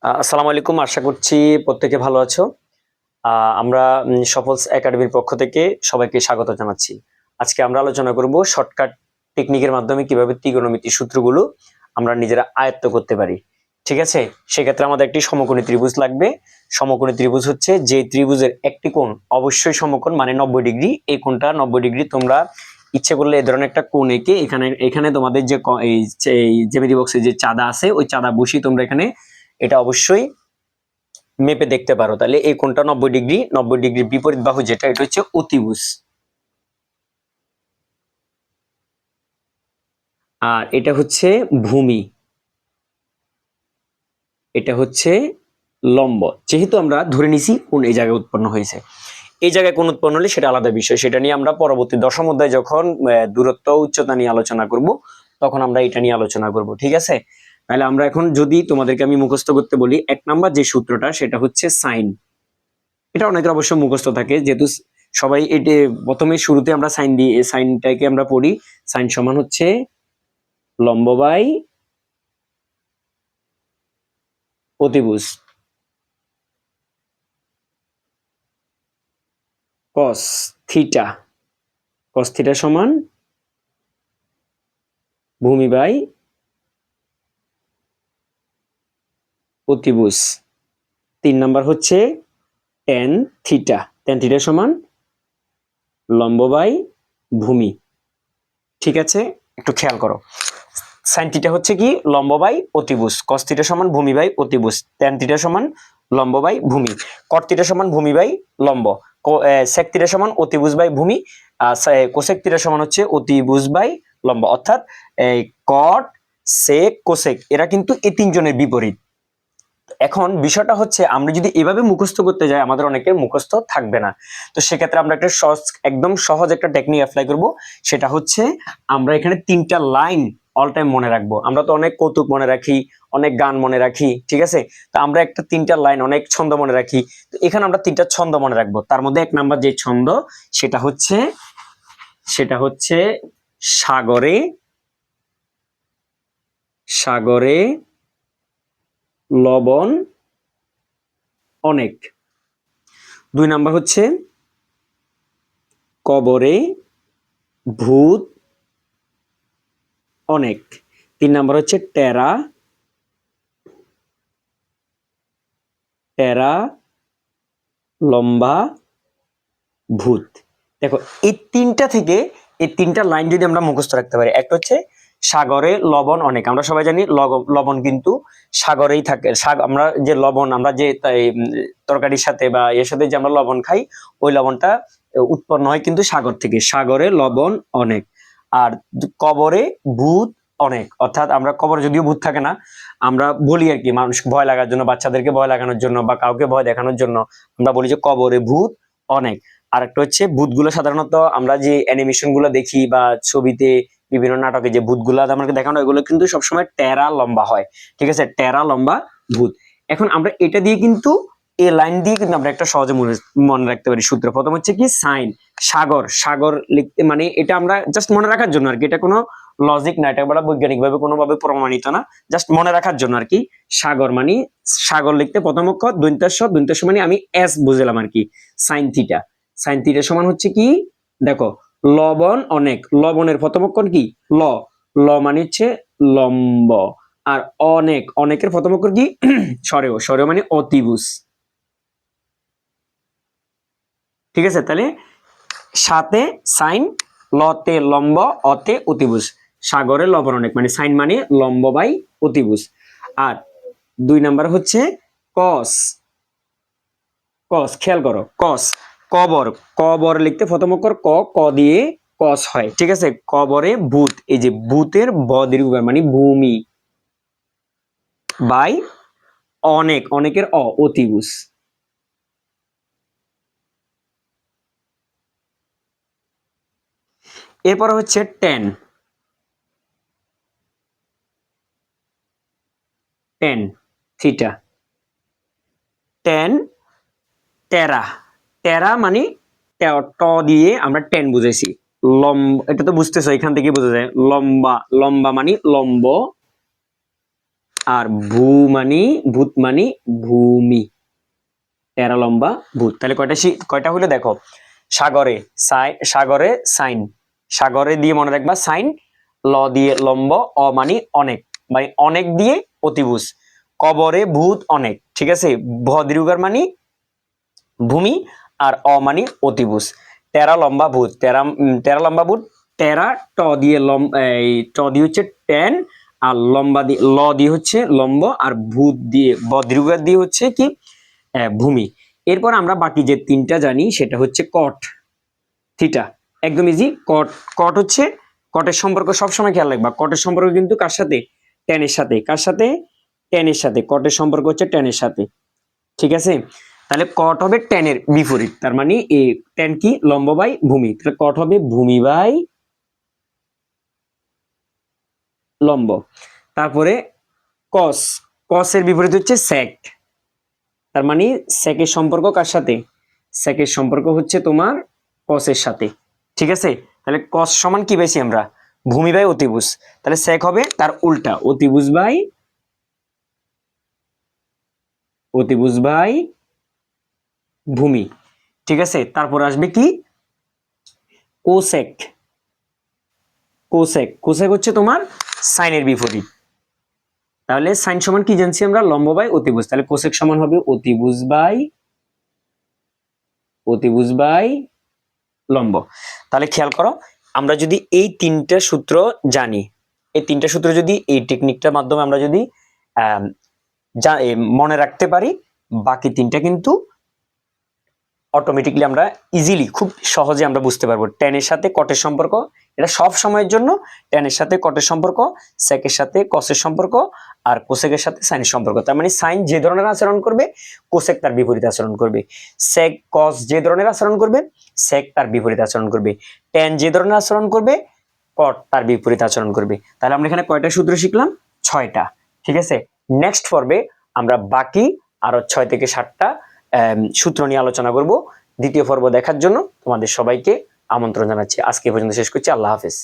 আসসালামু আলাইকুম। আশা করছি প্রত্যেকে ভালো আছো। আমরা সফলস একাডেমির পক্ষ থেকে সবাইকে স্বাগত জানাচ্ছি। আজকে আমরা আলোচনা করব শর্টকাট টেকনিকের মাধ্যমে কিভাবে ত্রিকোণমিতির সূত্রগুলো আমরা নিজেরা আয়ত্ত করতে পারি। ঠিক আছে? সেক্ষেত্রে আমাদের একটি সমকোণী ত্রিভুজ লাগবে। সমকোণী ত্রিভুজ হচ্ছে যে ত্রিভুজের একটি কোণ অবশ্যই সমকোণ মানে 90 ডিগ্রি। এই কোণটা 90 ডিগ্রি। তোমরা ইচ্ছে করলে এই ধরনের একটা কোণ এঁকে এখানে তোমাদের যে এই জ্যামিতি বক্সে যে চাঁদা আছে ওই চাঁদা বসিয়ে তোমরা এখানে এটা অবশ্যই মেপে দেখতে পারো। তাহলে এই কোণটা 90 ডিগ্রি, 90 ডিগ্রির বিপরীত বাহু যেটা এটা হচ্ছে অতিভুজ। আর এটা হচ্ছে ভূমি, এটা হচ্ছে লম্ব। যেহেতু আমরা ধরে নিছি কোন এই জায়গায় উৎপন্ন হয়েছে, এই জায়গায় কোন উৎপন্ন হলে সেটা আলাদা বিষয়, সেটা নিয়ে আমরা পরবর্তী দশম অধ্যায়ে যখন দূরত্ব উচ্চতা নিয়ে আলোচনা করব তখন আমরা এটা নিয়ে আলোচনা করব। ঠিক আছে? তাহলে আমরা এখন যদি তোমাদেরকে আমি মুখস্থ করতে বলি, 1 নাম্বার যে সূত্রটা সেটা হচ্ছে সাইন। এটা অনেকের অবশ্য মুখস্থ থাকে, যেহেতু সবাই এটা প্রথমে শুরুতে আমরা সাইন দিয়ে সাইনটাকে আমরা পড়ি। সাইন সমান হচ্ছে লম্ব বাই অতিভুজ। কস থিটা, কস থিটা সমান ভূমি বাই অতিভুজ। 3 নাম্বার হচ্ছে ট্যান থিটা, ট্যান থিটা সমান লম্ব বাই ভূমি। ঠিক আছে? একটু খেয়াল করো, সাইন থিটা হচ্ছে কি লম্ব বাই অতিভুজ, কস থিটা সমান ভূমি বাই অতিভুজ, ট্যান থিটা সমান লম্ব বাই ভূমি, কট থিটা সমান ভূমি বাই লম্ব, সেক থিটা সমান অতিভুজ বাই ভূমি, কোসেক থিটা সমান হচ্ছে অতিভুজ বাই লম্ব। অর্থাৎ কট, সেক, কোসেক এরা কিন্তু এই তিনজনের বিপরীত। এখন বিষয়টা হচ্ছে আমরা যদি এভাবে মুখস্থ করতে যাই আমাদের অনেকের মুখস্থ থাকবে না। তো সেক্ষেত্রে আমরা একটা একদম সহজ একটা টেকনিক অ্যাপ্লাই করব। সেটা হচ্ছে আমরা এখানে 3টা লাইন অল টাইম মনে রাখবো। আমরা তো অনেক কৌতুক মনে রাখি, অনেক গান মনে রাখি, ঠিক আছে? তো আমরা একটা 3টা লাইন অনেক ছন্দ মনে রাখি। তো এখানে আমরা 3টা ছন্দ মনে রাখবো। তার মধ্যে 1 নাম্বার যে ছন্দ সেটা হচ্ছে সাগরে, সাগরে লবণ অনেক। 2 নাম্বার হচ্ছে কবরে ভূত অনেক। 3 নাম্বার হচ্ছে টেরা, টেরা লম্বা ভূত। দেখো এই 3টা থেকে এই 3টা লাইন যদি আমরা মুখস্থ রাখতে পারি, একটা হচ্ছে সাগরে লবণ অনেক। আমরা সবাই জানি লবণ কিন্তু সাগরেই থাকে। আমরা যে লবণ আমরা যে তরকারির সাথে বা এর সাথে যে আমরা লবণ খাই, ওই লবণটা উৎপন্ন হয় কিন্তু সাগর থেকে। সাগরে লবণ অনেক। আর কবরে ভূত অনেক, অর্থাৎ আমরা কবরে যদিও ভূত থাকে না, আমরা বলি আর কি মানুষকে ভয় লাগার জন্য, বাচ্চাদেরকে ভয় লাগানোর জন্য বা কাউকে ভয় দেখানোর জন্য আমরা বলি যে কবরে ভূত অনেক। আর একটা হচ্ছে ভূতগুলো সাধারণত আমরা যে অ্যানিমেশন গুলো দেখি বা ছবিতে বিভিন্ন নাটকে যে ভূতগুলো আমাকে দেখানো, এগুলো কিন্তু সবসময় টেরা লম্বা হয়। ঠিক আছে? টেরা লম্বা ভূত। এখন আমরা এটা দিয়ে কিন্তু এই লাইন দিয়ে কিন্তু আমরা একটা সহজে মনে রাখতে পারি সূত্র। প্রথম হচ্ছে কি সাইন, সাগর, সাগর লিখতে মানে এটা আমরা জাস্ট মনে রাখার জন্য আর কি, এটা কোনো লজিক না, এটা বলা বৈজ্ঞানিকভাবে কোনোভাবে প্রমাণিত না, জাস্ট মনে রাখার জন্য আর কি। সাগর মানে সাগর লিখতে প্রথম অক্ষর দন্ত্যাস্ব, দন্ত্যাস্ব মানে আমি এস বুঝলাম আর কি। সাইন থিটা, সাইন থিটা সমান হচ্ছে কি দেখো লবণ অনেক, লবণের প্রথম অক্ষর কি ল, ল মানে হচ্ছে লম্ব। আর অনেক, অনেকের প্রথম অক্ষর কি সরেও, সরেও মানে অতিভুজ। ঠিক আছে? তাহলে সাথে সাইন, লতে লম্ব, অতে অতিভুজ। সাগরে লবণ অনেক মানে সাইন মানে লম্ব বাই অতিভুজ। আর 2 নাম্বার হচ্ছে কস, কস খেয়াল করো, কস কবর, কবর লিখতে প্রথম অক্ষর ক, ক দিয়ে কস হয়। ঠিক আছে? কবরে ভূত, এই যে ভূতের ব দীর্ঘ মানে ভূমি বাই অনেক, অনেকের অ অতিভুজ। এরপর হচ্ছে টেন, টেন থিটা, টেন টেরা, টেরা মানে ট দিয়ে আমরা টেন বুঝেছি। লম্ব এটা তো বুঝতেছো, এখান থেকে বোঝা যায় লম্বা, লম্বা মানে লম্ব। আর ভূত মানি ভূমি, টেরা লম্বা ভূত। তাহলে কয়টা হলো দেখো, সাগরে সাগরে সাইন, সাগরে দিয়ে মনে রাখবা সাইন, ল দিয়ে লম্ব, অ মানি অনেক, মানে অনেক দিয়ে অতিভুজ, কবরে ভূত অনেক, ঠিক আছে, ভদ্রিগার মানি ভূমি, আর অ মানি অতিভুজ, টেরা লম্বা ভূত, টেরা লম্বা ভূত, টেরা ট দিয়ে ট দিয়ে হচ্ছে টেন, আর লম্বা দিয়ে ল দিয়ে হচ্ছে লম্ব, আর ভূত দিয়ে বদ্রিগার দিয়ে হচ্ছে কি ভূমি। এরপর আমরা বাকি যে তিনটা জানি সেটা হচ্ছে কট থিটা, একদম ইজি। কট হচ্ছে, কটের সম্পর্ক সবসময় খেয়াল রাখবা, কটের সম্পর্ক কিন্তু কার সাথে, টেনের সাথে, কার সাথে, টেনের সাথে, কটের সম্পর্ক হচ্ছে টেনের সাথে, ঠিক আছে। তাহলে কট হবে টেনের বিপরীত, তার মানে এই টেন কি লম্ব বাই ভূমি, তাহলে কট হবে ভূমি বাই লম্ব। তারপরে কস, কসের বিপরীত হচ্ছে সেক, তার মানে সেকের সম্পর্ক কার সাথে, সেকের সম্পর্ক হচ্ছে তোমার কসের সাথে, ঠিক আছে। তাহলে কস সমান কি পাইছি আমরা, ভূমি বাই অতিভুজ, তাহলে সেক হবে তার উল্টা, অতিভুজ বাই ভূমি, ঠিক আছে। তারপর আসবে কি কোসেক, কোসেক হচ্ছে তোমার সাইনের বিপরীত, তাহলে সাইন সমান কি জানছি আমরা, লম্ব বাই অতিভুজ, তাহলে কোসেক সমান হবে অতিভুজ বাই লম্ব। তাহলে খেয়াল করো, আমরা যদি এই তিনটা সূত্র জানি, এই তিনটা সূত্র যদি এই টেকনিকটার মাধ্যমে আমরা যদি মনে রাখতে পারি, বাকি তিনটা কিন্তু অটোমেটিকলি আমরা ইজিলি খুব সহজে আমরা বুঝতে পারবো। টেনের সাথে কটের সম্পর্ক, এটা সব সময়ের জন্য, টেনের সাথে কটের সম্পর্ক, সেকের সাথে কসের সম্পর্ক, আর কোসেকের সাথে সাইনের সম্পর্ক। তার মানে সাইন যে ধরনের আচরণ করবে, কোসেক তার বিপরীত আচরণ করবে, সেক কস যে ধরনের আচরণ করবে, সেক তার বিপরীত আচরণ করবে, টেন যে ধরনের আচরণ করবে, কট তার বিপরীত আচরণ করবে। তাহলে আমরা এখানে কয়টা সূত্র শিখলাম, 6টা, ঠিক আছে। নেক্সট পর্বে আমরা বাকি আরো 6 থেকে 7টা সূত্র নিয়ে আলোচনা করব। দ্বিতীয় পর্ব দেখার জন্য তোমাদের সবাইকে আমন্ত্রণ জানাচ্ছি। আজকে পর্যন্ত শেষ করছি। আল্লাহ হাফেজ।